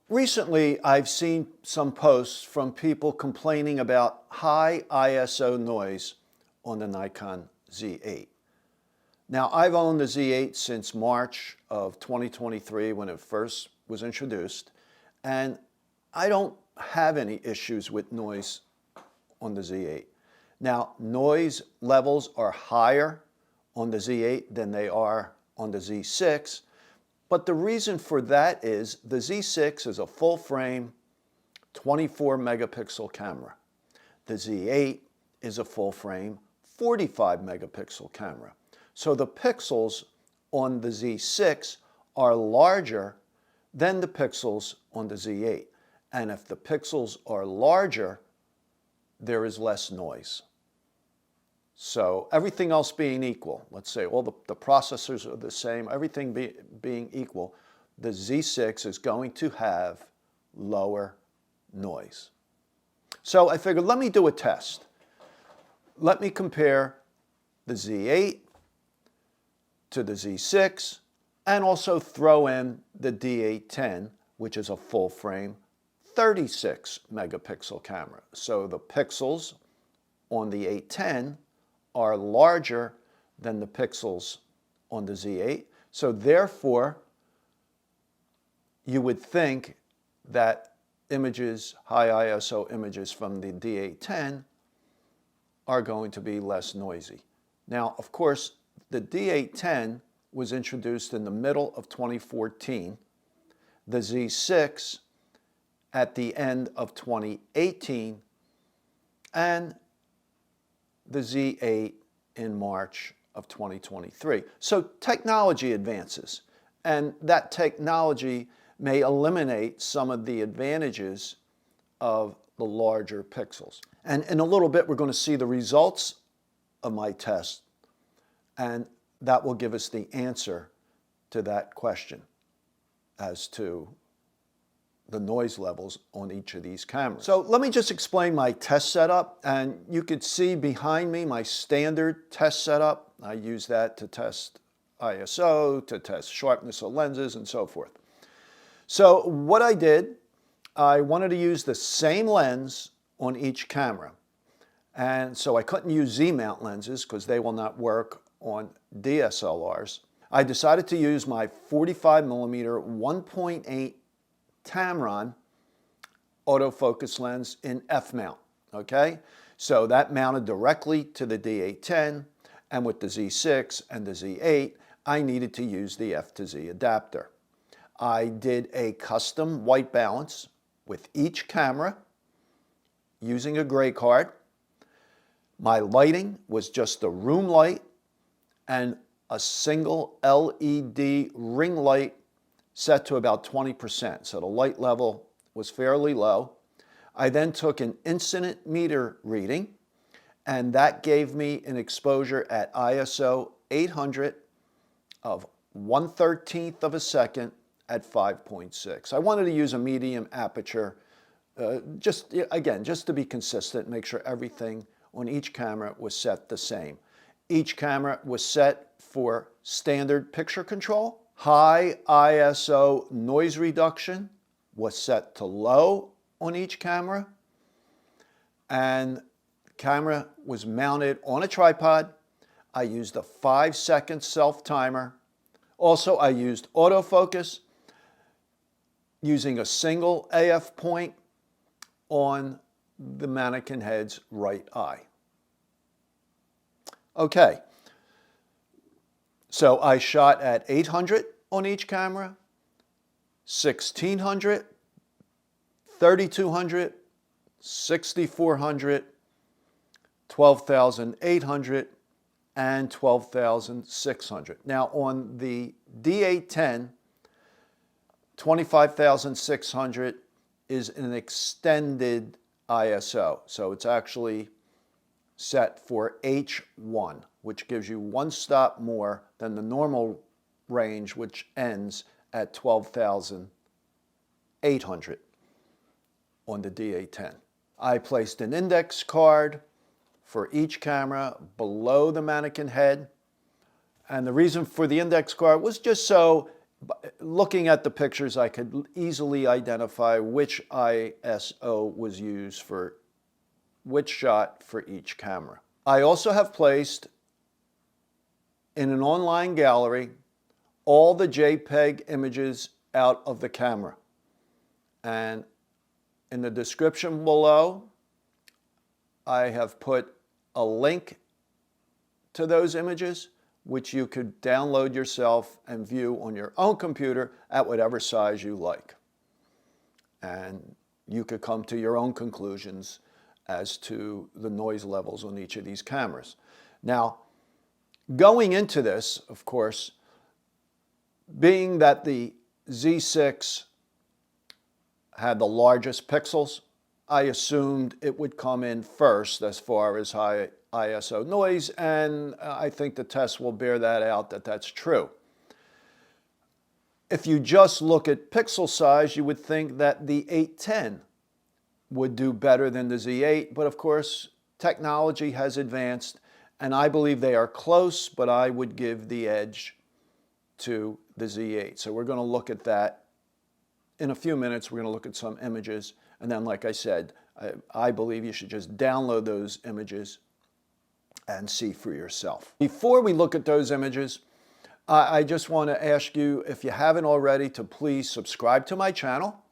Recently, I've seen some posts from people complaining about high ISO noise on the Nikon Z8. Now, I've owned the Z8 since March of 2023 when it first was introduced, and I don't have any issues with noise on the Z8. Now, noise levels are higher on the Z8 than they are on the Z6, but the reason for that is the Z6 is a full frame 24 megapixel camera. The Z8 is a full frame 45 megapixel camera. So the pixels on the Z6 are larger than the pixels on the Z8. And if the pixels are larger, there is less noise. So everything else being equal, let's say all the processors are the same, everything being equal, the Z6 is going to have lower noise. So I figured, let me do a test. Let me compare the Z8 to the Z6 and also throw in the D810, which is a full frame 36 megapixel camera. So the pixels on the 810 are larger than the pixels on the Z8. So therefore, you would think that images, high ISO images from the D810 are going to be less noisy. Now, of course, the D810 was introduced in the middle of 2014. The Z6 at the end of 2018, and the Z8 in March of 2023. So technology advances, and that technology may eliminate some of the advantages of the larger pixels. And in a little bit, we're going to see the results of my test, and that will give us the answer to that question as to the noise levels on each of these cameras. So let me just explain my test setup, and you could see behind me my standard test setup. I use that to test ISO, to test sharpness of lenses, and so forth. So what I did, I wanted to use the same lens on each camera, and so I couldn't use Z-mount lenses because they will not work on DSLRs. I decided to use my 45mm 1.8 Tamron autofocus lens in f-mount, okay? So that mounted directly to the D810, and with the Z6 and the Z8, I needed to use the F to Z adapter. I did a custom white balance with each camera using a gray card. My lighting was just a room light and a single LED ring light set to about 20%, so the light level was fairly low. I then took an incident meter reading, and that gave me an exposure at ISO 800 of 1/13 of a second at 5.6. I wanted to use a medium aperture, just to be consistent, make sure everything on each camera was set the same. Each camera was set for standard picture control. High ISO noise reduction was set to low on each camera, and the camera was mounted on a tripod. I used a 5-second self-timer. Also, I used autofocus using a single AF point on the mannequin head's right eye. Okay. So I shot at 800 on each camera, 1600, 3200, 6400, 12,800, and 12,600. Now on the D810, 25,600 is an extended ISO. So it's actually set for H1, which gives you one stop more than the normal range, which ends at 12,800 on the D810. I placed an index card for each camera below the mannequin head. And the reason for the index card was just so looking at the pictures, I could easily identify which ISO was used for which shot for each camera. I also have placed in an online gallery all the JPEG images out of the camera. And in the description below, I have put a link to those images, which you could download yourself and view on your own computer at whatever size you like. And you could come to your own conclusions as to the noise levels on each of these cameras. Now, going into this, of course, being that the Z6 had the largest pixels, I assumed it would come in first as far as high ISO noise, and I think the test will bear that out that that's true. If you just look at pixel size, you would think that the 810 would do better than the Z8, but of course technology has advanced and I believe they are close, but I would give the edge to the Z8. So we're going to look at that in a few minutes. We're going to look at some images, and then like I said, I believe you should just download those images and see for yourself. Before we look at those images, I just want to ask you, if you haven't already, to please subscribe to my channel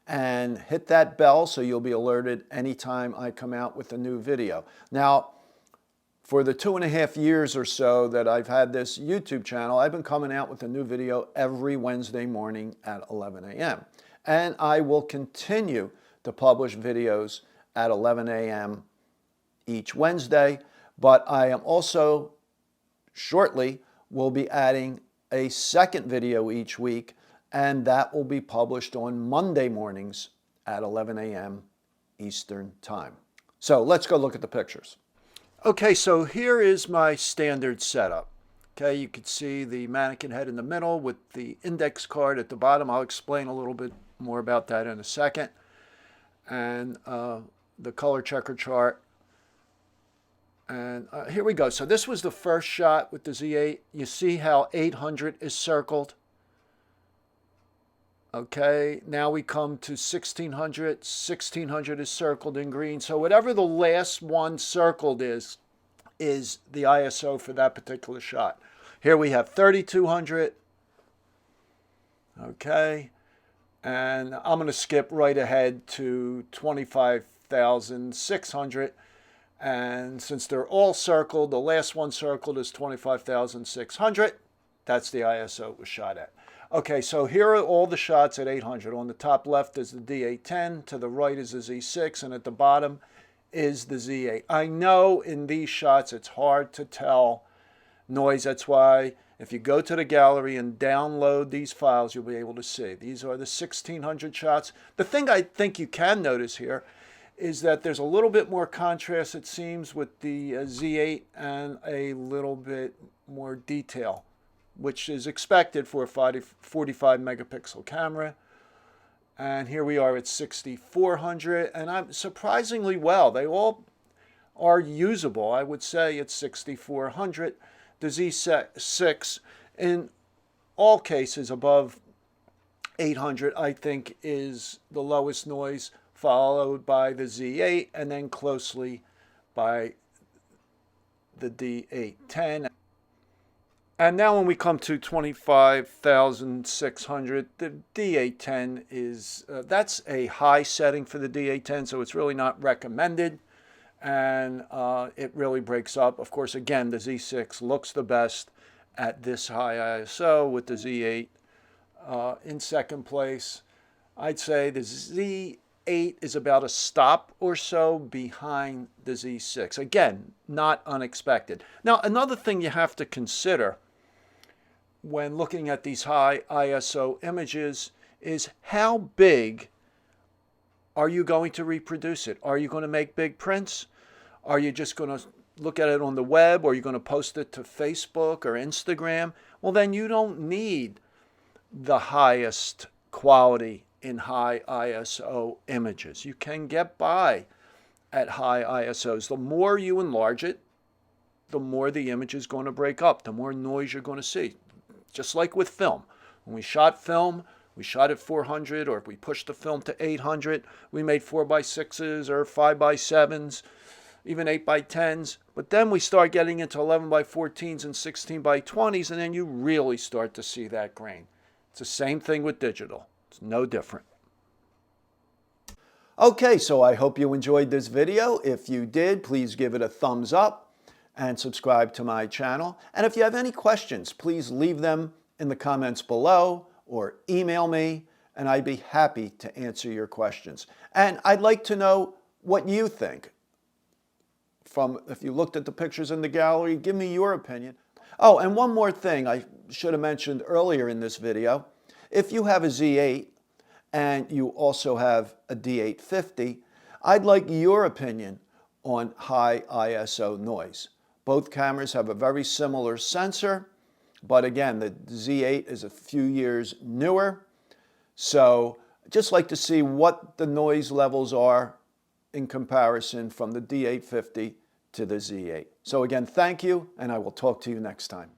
and hit that bell so you'll be alerted anytime I come out with a new video. Now, for the 2.5 years or so that I've had this YouTube channel, I've been coming out with a new video every Wednesday morning at 11 a.m. And I will continue to publish videos at 11 a.m. each Wednesday, but I am also shortly will be adding a second video each week, and that will be published on Monday mornings at 11 a.m. Eastern Time. So let's go look at the pictures. Okay, so here is my standard setup. Okay, you can see the mannequin head in the middle with the index card at the bottom. I'll explain a little bit more about that in a second. And the color checker chart. And here we go. So this was the first shot with the Z8. You see how 800 is circled. Okay, now we come to 1600. 1600 is circled in green. So whatever the last one circled is the ISO for that particular shot. Here we have 3200. Okay, and I'm going to skip right ahead to 25,600. And since they're all circled, the last one circled is 25,600. That's the ISO it was shot at. Okay, so here are all the shots at 800. On the top left is the D810, to the right is the Z6, and at the bottom is the Z8. I know in these shots it's hard to tell noise. That's why if you go to the gallery and download these files, you'll be able to see. These are the 1600 shots. The thing I think you can notice here is that there's a little bit more contrast, it seems, with the Z8 and a little bit more detail, which is expected for a 45 megapixel camera. And here we are at 6400, and I'm surprisingly well. They all are usable. I would say it's 6400. The Z6, in all cases above 800, I think is the lowest noise, followed by the Z8, and then closely by the D810. And now when we come to 25,600, the D810 is, that's a high setting for the D810, so it's really not recommended, and it really breaks up. Of course, again, the Z6 looks the best at this high ISO, with the Z8 in second place. I'd say the Z8 is about a stop or so behind the Z6. Again, not unexpected. Now, another thing you have to consider when looking at these high ISO images is how big are you going to reproduce it? Are you going to make big prints? Are you just going to look at it on the web, or are you going to post it to Facebook or Instagram? Well, then you don't need the highest quality in high ISO images. You can get by at high ISOs. The more you enlarge it, the more the image is going to break up, the more noise you're going to see. Just like with film. When we shot film, we shot at 400, or if we pushed the film to 800, we made 4x6s or 5x7s, even 8x10s. But then we start getting into 11x14s and 16x20s, and then you really start to see that grain. It's the same thing with digital. It's no different. Okay, so I hope you enjoyed this video. If you did, please give it a thumbs up and subscribe to my channel. And if you have any questions, please leave them in the comments below or email me, and I'd be happy to answer your questions. And I'd like to know what you think. If you looked at the pictures in the gallery, give me your opinion. Oh, and one more thing I should have mentioned earlier in this video. If you have a Z8 and you also have a D850, I'd like your opinion on high ISO noise. Both cameras have a very similar sensor, but again, the Z8 is a few years newer. So I'd just like to see what the noise levels are in comparison from the D850 to the Z8. So again, thank you, and I will talk to you next time.